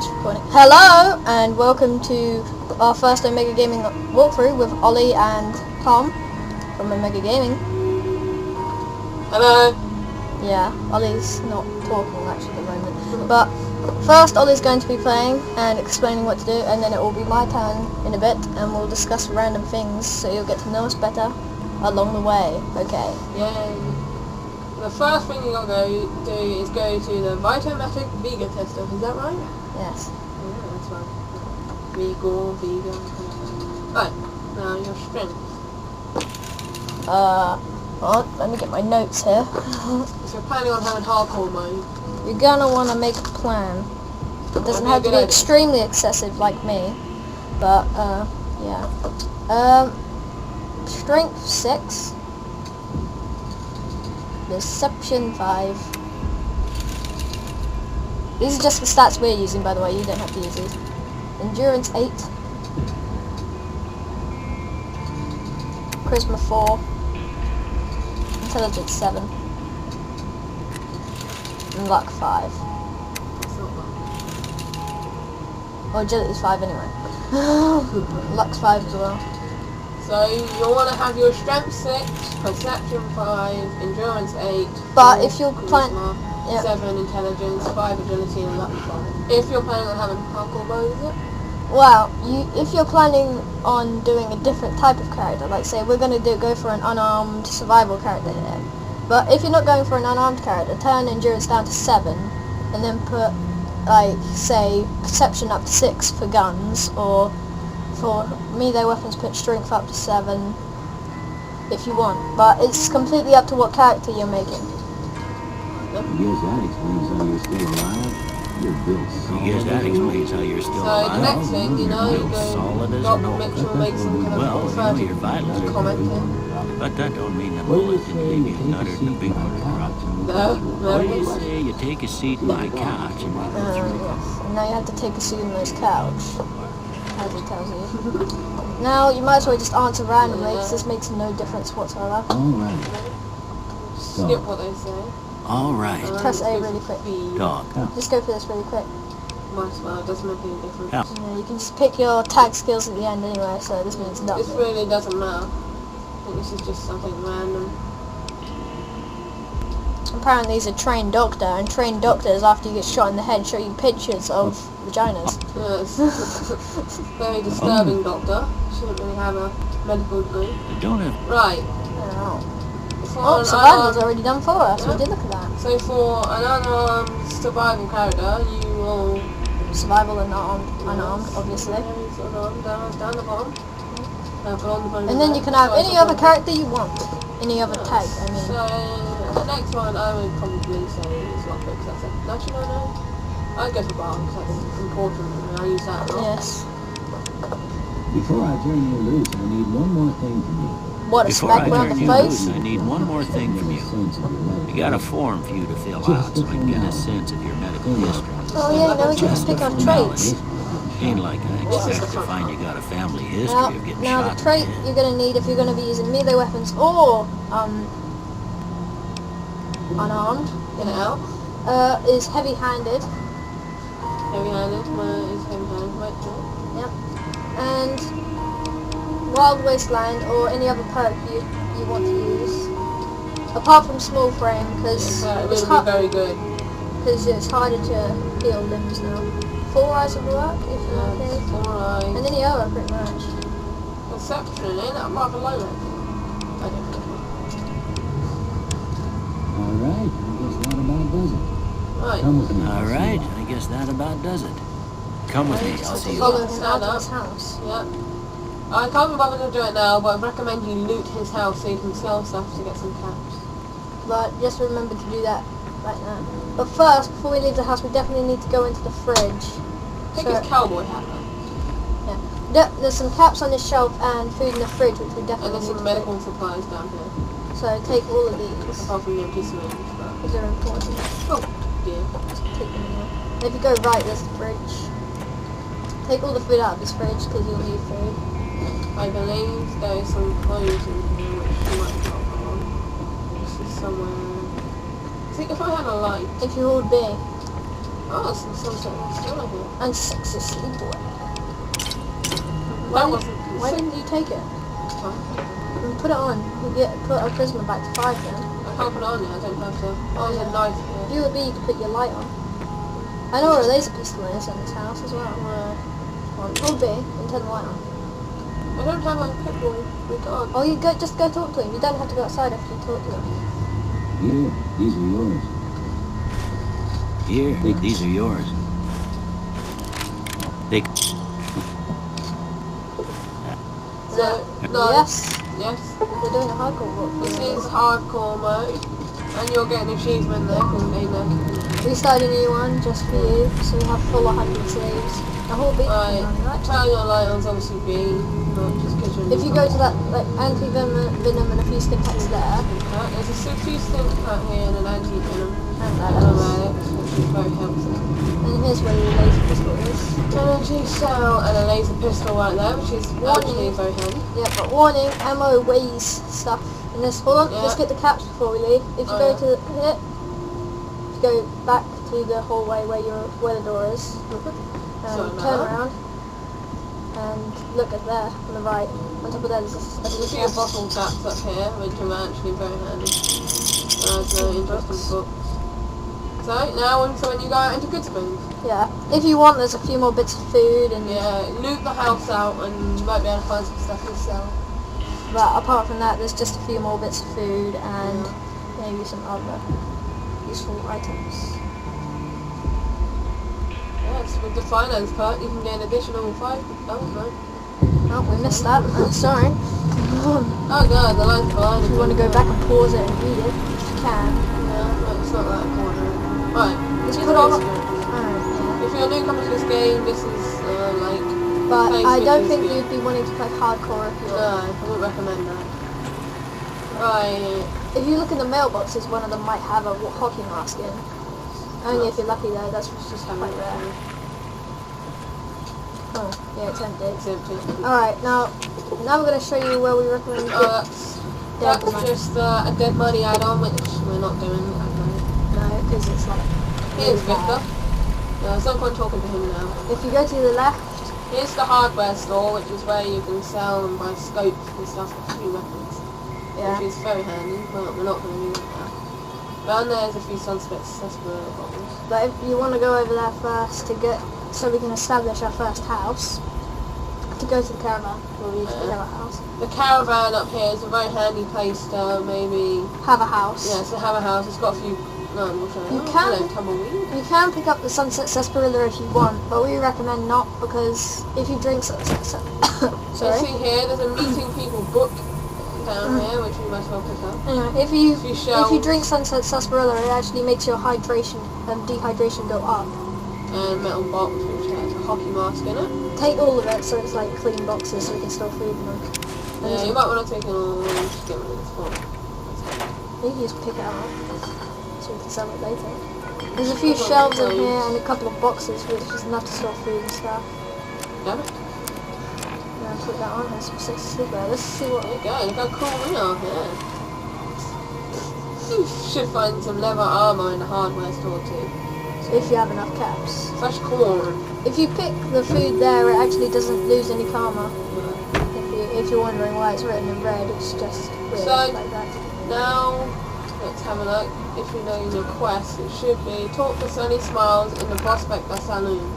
recording. Hello and welcome to our first Omega Gaming walkthrough with Ollie and Tom from Omega Gaming. Hello. Yeah, Ollie's not talking actually at the moment. But first Ollie's going to be playing and explaining what to do, and then it will be my turn in a bit and we'll discuss random things so you'll get to know us better along the way. Okay. Yay. The first thing you're going to do is go to the Vitometric Vega tester, is that right? Yes. Yeah, that's right. Vega. Right, now your strength. Let me get my notes here. If you're planning on having hardcore mode, You're gonna want to make a plan. It doesn't have to be extremely excessive like me, but yeah. Strength 6. Deception 5. These are just the stats we're using, by the way. You don't have to use these. Endurance 8. Charisma 4. Intelligence 7. And luck 5. Or agility's 5 anyway. Luck's 5 as well. so you want to have your strength 6, perception 5, endurance 8, But 4, if you're charisma, yeah. 7 intelligence, 5 agility, and luck 5. If you're planning on having hardcore mode, is it? Well, if you're planning on doing a different type of character, like say we're going to go for an unarmed survival character here, but if you're not going for an unarmed character, turn endurance down to 7, and then put, like, say, perception up to 6 for guns, or for melee weapons put strength up to 7, if you want. But it's completely up to what character you're making. I guess that explains how you're still alive. You're built solid. I guess that explains how you're still So alive. the next thing, you know, you Built solid go as drop, an oak. make sure make some kind of Well, authoritative your vitals are comment in. But that don't mean the What do you bullet say didn't you leave you take a nuttered and a seat big on one the drop. couch and No, What do you no. say you take a seat in my couch and we go through? Yes. And now you have to take a seat on this couch, as it tells you. Now you might as well just answer randomly, because this makes no difference whatsoever. all right. Skip what they say. All right, Press A really quick. dog. Just go for this really quick. Might as well, it doesn't make any difference. Yeah. You can just pick your tag skills at the end anyway, so this means This nothing. really doesn't matter. I think this is just something random. Apparently he's a trained doctor, and trained doctors, after you get shot in the head, show you pictures of vaginas. Yes. Very disturbing doctor. Shouldn't really have a medical degree. I don't have... Right. Oh, For an survival's unarmed- already done for us. Yeah. We did look at that. So for an unarmed survival character, you will... Survival and unarmed, obviously. Yeah, he's unarmed, down the bottom. And then you can have any other character you want. Any other tag, I mean. So the next one I would probably say is lockpick, because that's it. Actually, no. I'd go for bar, because that's important, and I use that a lot. Yes. Before I turn you loose, I need one more thing from you. What, a Before smack I around turn the you face? loose, I need one more thing from you. Sense of your medical I got a form for you to fill out so I can get a sense of your medical history. Oh yeah, now we can just pick our traits. Ain't like I expect to find you got a family history Now, of getting now shot the trait in the head. you're going to need if you're going to be using melee weapons or unarmed, Get it out. is heavy-handed. Heavy-handed. Mine is heavy-handed. Right, cool. Yep. And Wild Wasteland or any other perk you want to use. Apart from small frame, because It it's, would be very good. it's harder to heal limbs now. 4 eyes would work if you're okay. 4 eyes. And any other pretty much. Perception, ain't that rather low? I don't think. All right, I guess that about does it. Right. Come with me. All right, I guess that about does it. Come with me, I'll see you Follow out. him out of his house. Yeah. I can't be bothered to do it now, but I recommend you loot his house so you can sell stuff to get some cash. But just remember to do that right now. But first, before we leave the house, we definitely need to go into the fridge. Take So- his cowboy hat though. There's some caps on this shelf and food in the fridge, which we And definitely there's need some to medical supplies down here. take. So take all of these, Apart from the empty syringe, but... because they're important. Oh, dear. Take them all. If you go right, there's the fridge. Take all the food out of this fridge, because you'll need food. I believe there is some clothes in here which you might not on. This is somewhere... See, if I had a light... If you hold B. Oh, it's the sunset still over here. And sexy sleepwear. That wasn't... Why didn't you take it? Fine. And put it on. You put a prisoner back to 5 then. I can't put it on yet, I don't have to. Oh, there's a knife here. You would be, you could put your light on. I know where a laser pistol is in this house as well. Well, it would be, and turn the light on. I don't have a pit boy. We can't. Oh, just go talk to him. You don't have to go outside after you talk to him. Here, these are yours. Here, these are yours. They... So, no. Yes. Yes. They're doing a hardcore walk. This is hardcore mode. And you'll get an achievement there called We started a new one just for you, so you have full 100 slaves. The whole beat. Right. Turn your light on's obviously B, not just because you're... If you go to that like anti-venom and a few stim packs there. There's a few stim pack here and an anti-venom. And Automatics, which is very helpful. And here's where your laser pistol is. Energy cell and a laser pistol right there, which is actually very handy. Yeah, but warning, ammo weighs stuff. And this, hold on, let's get the caps before we leave. If you go to here, if you go back to the hallway where the door is, turn around and look at there on the right. On top of that, there's a few bottle caps up here, which are actually very handy. That's an interesting book. So now when you go out into Goodspoons. Yeah. If you want, there's a few more bits of food and loot the house out and you might be able to find some stuff to sell. But apart from that, there's just a few more bits of food and maybe some other useful items. Yes, with the finance part, you can get an additional 5. That was right. Oh, we missed that. I'm sorry. Oh god, the line's behind. If you want to go back and pause it and read it, you can. Yeah, but it's not that important. Right, Let's put on. If you're a newcomer to this game, this is like. But I don't think you'd be wanting to play hardcore if you're. No, I wouldn't recommend that. Right. If you look in the mailboxes, one of them might have a hockey mask in. Only if you're lucky though, that's just quite rare. Oh, yeah, it's empty. It's empty. Alright, now we're going to show you where we recommend that's just a dead money add-on, which we're not doing at the moment. No, because it's like... Here's Victor. No, there's no point talking to him now. If you go to the left... Here's the hardware store, which is where you can sell and buy scopes and stuff for new weapons. Yeah. Which is very handy, but we're not going to do that now. Down there's a few sunspecs, that's where the bottles. But if you want to go over there first to get... So we can establish our first house. To go to the caravan, where we used to have a house. The caravan up here is a very handy place to maybe... Have a house. Yeah, to have a house. It's got a few... No, I'm not sure. You can, tumbleweed. you can pick up the Sunset Sarsaparilla if you want, but we recommend not, because if you drink Sunset... Sorry? You see here, there's a meeting people book down here, which we might as well pick up. Anyway, if you drink Sunset Sarsaparilla, it actually makes your hydration and dehydration go up. And metal box, which has a hockey mask in it. Take all of it, so it's like clean boxes, so we can store food in them. Yeah, you might want to take it all and just get rid of this box. You can just pick it out, so we can sell it later. There's a few shelves in here and a couple of boxes, which is enough to store food and stuff. Damn it. Yeah, put that on, there's some sexy sleepwear. Let's see what... There you go, look how cool we are here. You should find some leather armour in the hardware store too. If you have enough caps. Fresh corn. If you pick the food there, it actually doesn't lose any karma. If you're wondering why it's written in red, it's just weird like that. Now, let's have a look. If you know your quest, it should be talk to Sunny Smiles in the Prospector Saloon.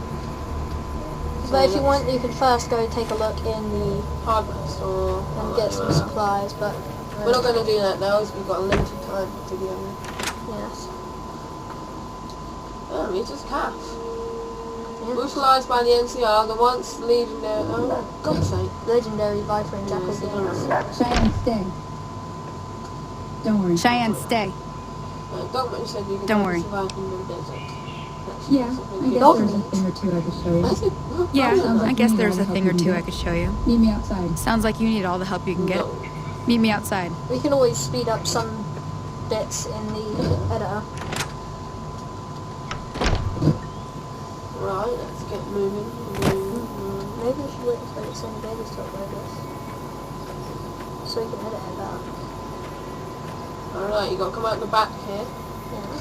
But if you want, you can first go take a look in the hardware store and get some supplies, but... we're not going to do that now, as we've got a limited time to do it. Yes. Oh, it's just calf. Brutalised by the NCR, the once legendary... Oh, God's sake. Legendary Viper and Jackal games. Cheyenne, stay. Don't worry. Cheyenne, stay. Dogman said you could survive in the desert. Yeah, I guess there's a thing or two I could show you. Yeah, I guess there's a thing or two I could show you. Meet me outside. Sounds like you need all the help you can get. Meet me outside. We can always speed up some bits in the editor. Right, let's get moving. Maybe we should wait until it's in Vegas to upload this. So we can edit it out. Alright, you got to come out the back here. Yeah.